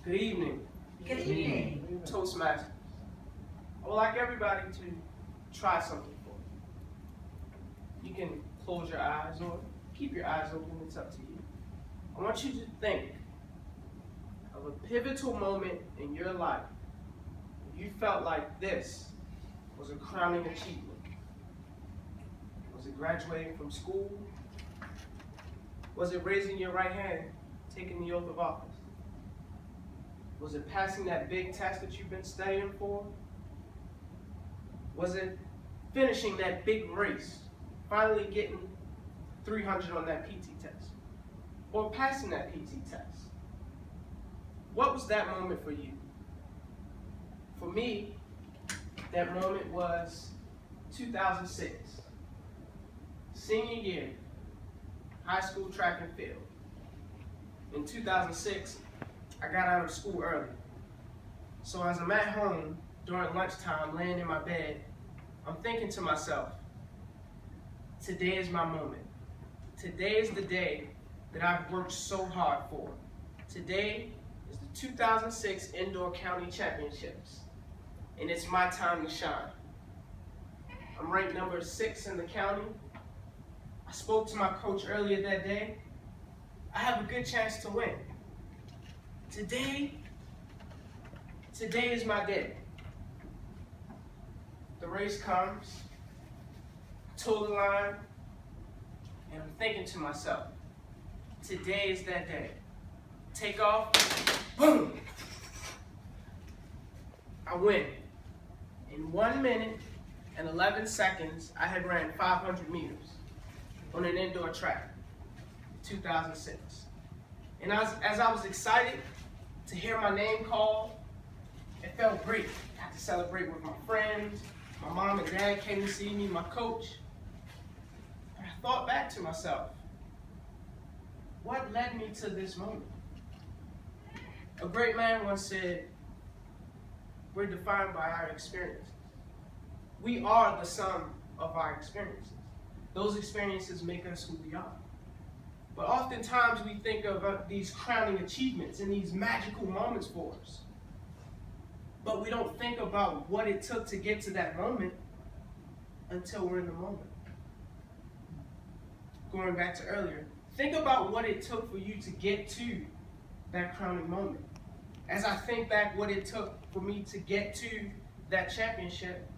Good evening, Good evening. Toastmasters. I would like everybody to try something for you. You can close your eyes or keep your eyes open, it's up to you. I want you to think of a pivotal moment in your life where you felt like this was a crowning achievement. Was it graduating from school? Was it raising your right hand, taking the oath of office? Was it passing that big test that you've been studying for? Was it finishing that big race, finally getting 300 on that PT test? Or passing that PT test? What was that moment for you? For me, that moment was 2006, senior year, high school track and field. In 2006, I got out of school early. So as I'm at home during lunchtime, laying in my bed, I'm thinking to myself, today is my moment. Today is the day that I've worked so hard for. Today is the 2006 Indoor County Championships, and it's my time to shine. I'm ranked number 6 in the county. I spoke to my coach earlier that day. I have a good chance to win. Today is my day. The race comes, I toe the line, and I'm thinking to myself, today is that day. Take off, boom! I win. In 1 minute and 11 seconds, I had ran 500 meters on an indoor track, 2006. And as I was excited to hear my name called, it felt great. I got to celebrate with my friends. My mom and dad came to see me, my coach. And I thought back to myself, what led me to this moment? A great man once said, we're defined by our experiences. We are the sum of our experiences. Those experiences make us who we are. But oftentimes we think of these crowning achievements and these magical moments for us. But we don't think about what it took to get to that moment until we're in the moment. Going back to earlier, think about what it took for you to get to that crowning moment. As I think back what it took for me to get to that championship,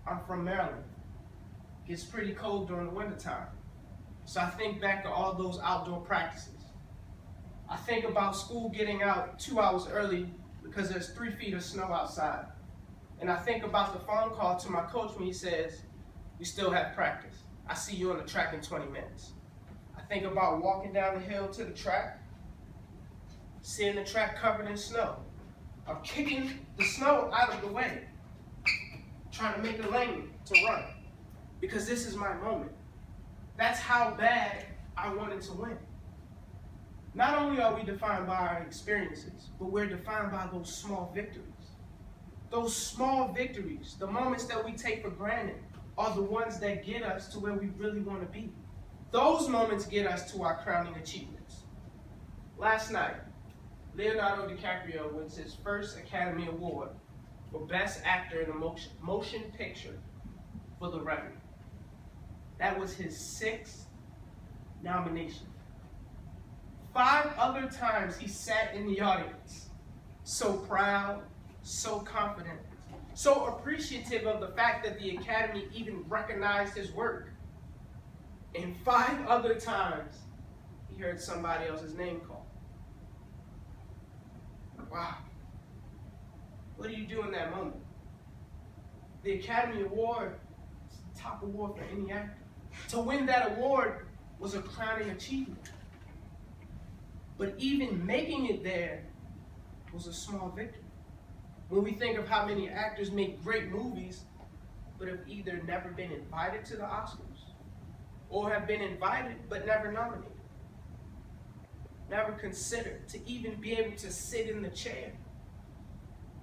I'm from Maryland. It gets pretty cold during the wintertime. So I think back to all those outdoor practices. I think about school getting out 2 hours early because there's 3 feet of snow outside. And I think about the phone call to my coach when he says, we still have practice. I see you on the track in 20 minutes. I think about walking down the hill to the track, seeing the track covered in snow. I'm kicking the snow out of the way, trying to make a lane to run, because this is my moment. That's how bad I wanted to win. Not only are we defined by our experiences, but we're defined by those small victories. Those small victories, the moments that we take for granted, are the ones that get us to where we really want to be. Those moments get us to our crowning achievements. Last night, Leonardo DiCaprio wins his first Academy Award for Best Actor in a Motion Picture for The Revenant. That was his 6th nomination. 5 other times he sat in the audience, so proud, so confident, so appreciative of the fact that the Academy even recognized his work. And 5 other times he heard somebody else's name called. Wow. What do you do in that moment? The Academy Award is the top award for any actor. To win that award was a crowning achievement. But even making it there was a small victory. When we think of how many actors make great movies, but have either never been invited to the Oscars, or have been invited but never nominated, never considered to even be able to sit in the chair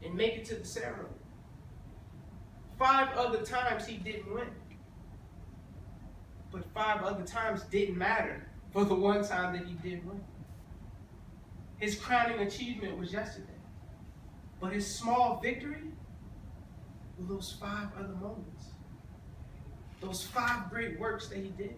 and make it to the ceremony. 5 other times he didn't win. But 5 other times didn't matter for the one time that he did win. His crowning achievement was yesterday. But his small victory were those 5 other moments. Those 5 great works that he did.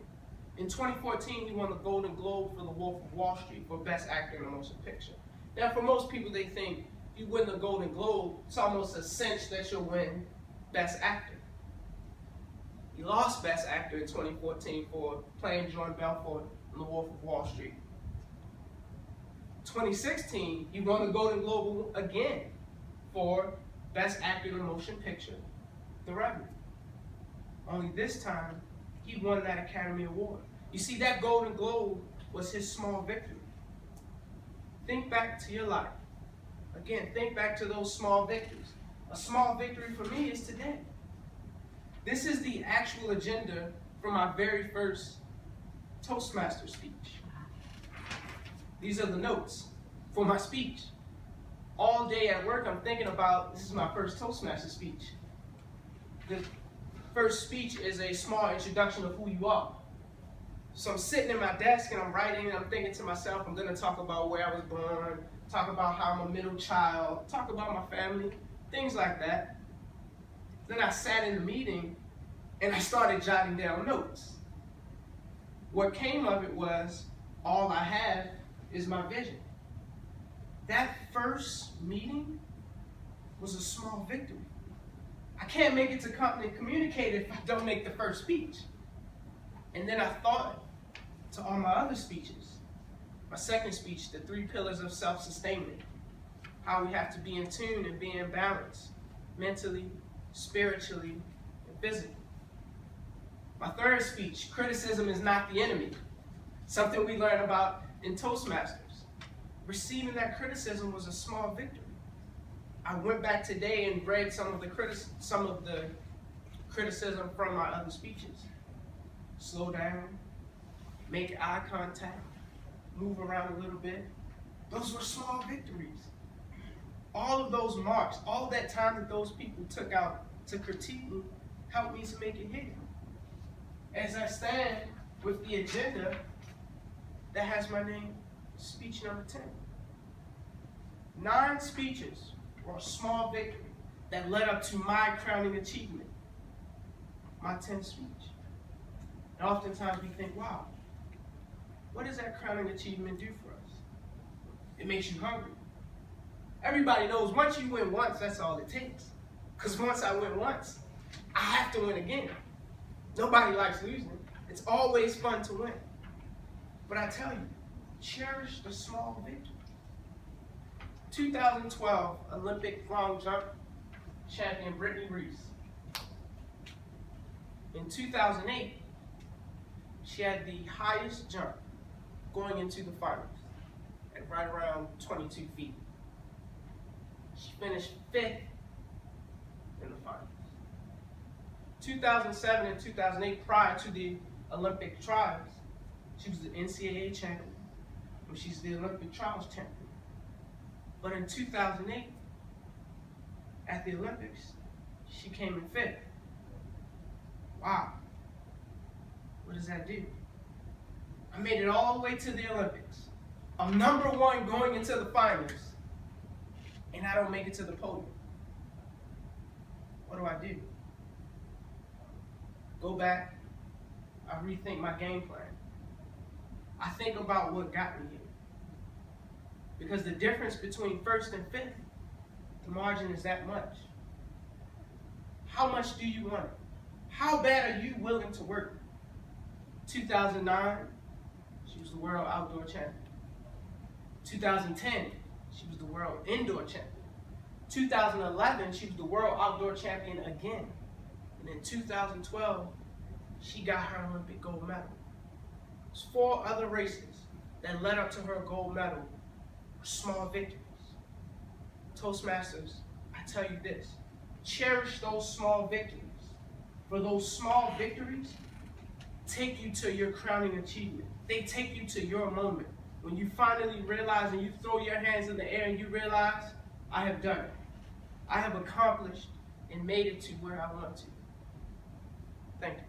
In 2014, he won the Golden Globe for The Wolf of Wall Street for Best Actor in a Motion Picture. Now, for most people, they think you win the Golden Globe, it's almost a cinch that you'll win Best Actor. He lost Best Actor in 2014 for playing Jordan Belfort in The Wolf of Wall Street. 2016, he won the Golden Globe again for Best Actor in a Motion Picture, The Revenant. Only this time, he won that Academy Award. You see, that Golden Globe was his small victory. Think back to your life. Again, think back to those small victories. A small victory for me is today. This is the actual agenda for my very first Toastmaster speech. These are the notes for my speech. All day at work, I'm thinking about, this is my first Toastmaster speech. The first speech is a small introduction of who you are. So I'm sitting at my desk and I'm writing and I'm thinking to myself, I'm going to talk about where I was born, talk about how I'm a middle child, talk about my family, things like that. Then I sat in the meeting and I started jotting down notes. What came of it was, all I have is my vision. That first meeting was a small victory. I can't make it to company communicate if I don't make the first speech. And then I thought to all my other speeches. My second speech, the 3 pillars of self-sustainment. How we have to be in tune and be in balance, mentally, spiritually, and physically. My third speech, criticism is not the enemy. Something we learn about in Toastmasters. Receiving that criticism was a small victory. I went back today and read some of the criticism from my other speeches. Slow down, make eye contact, move around a little bit. Those were small victories. All of those marks, all that time that those people took out to critique me, helped me to make it hit. As I stand with the agenda that has my name, speech number 10. 9 speeches were a small victory that led up to my crowning achievement, my 10th speech. And oftentimes we think, wow, what does that crowning achievement do for us? It makes you hungry. Everybody knows once you win once, that's all it takes. Because once I win once, I have to win again. Nobody likes losing. It's always fun to win. But I tell you, cherish the small victory. 2012 Olympic long jump champion Brittany Reese. In 2008, she had the highest jump going into the finals at right around 22 feet. She finished 5th in the finals. 2007 and 2008, prior to the Olympic trials, she was the NCAA champion, and she's the Olympic trials champion. But in 2008, at the Olympics, she came in 5th. Wow. What does that do? I made it all the way to the Olympics. I'm number 1 going into the finals, and I don't make it to the podium. What do? Go back, I rethink my game plan. I think about what got me here. Because the difference between 1st and 5th, the margin is that much. How much do you want it? How bad are you willing to work? 2009, she was the world outdoor champion. 2010, she was the world indoor champion. 2011, she was the world outdoor champion again. And in 2012, she got her Olympic gold medal. There's 4 other races that led up to her gold medal were small victories. Toastmasters, I tell you this, cherish those small victories. For those small victories take you to your crowning achievement. They take you to your moment. When you finally realize and you throw your hands in the air and you realize, I have done it. I have accomplished and made it to where I want to. Thank you.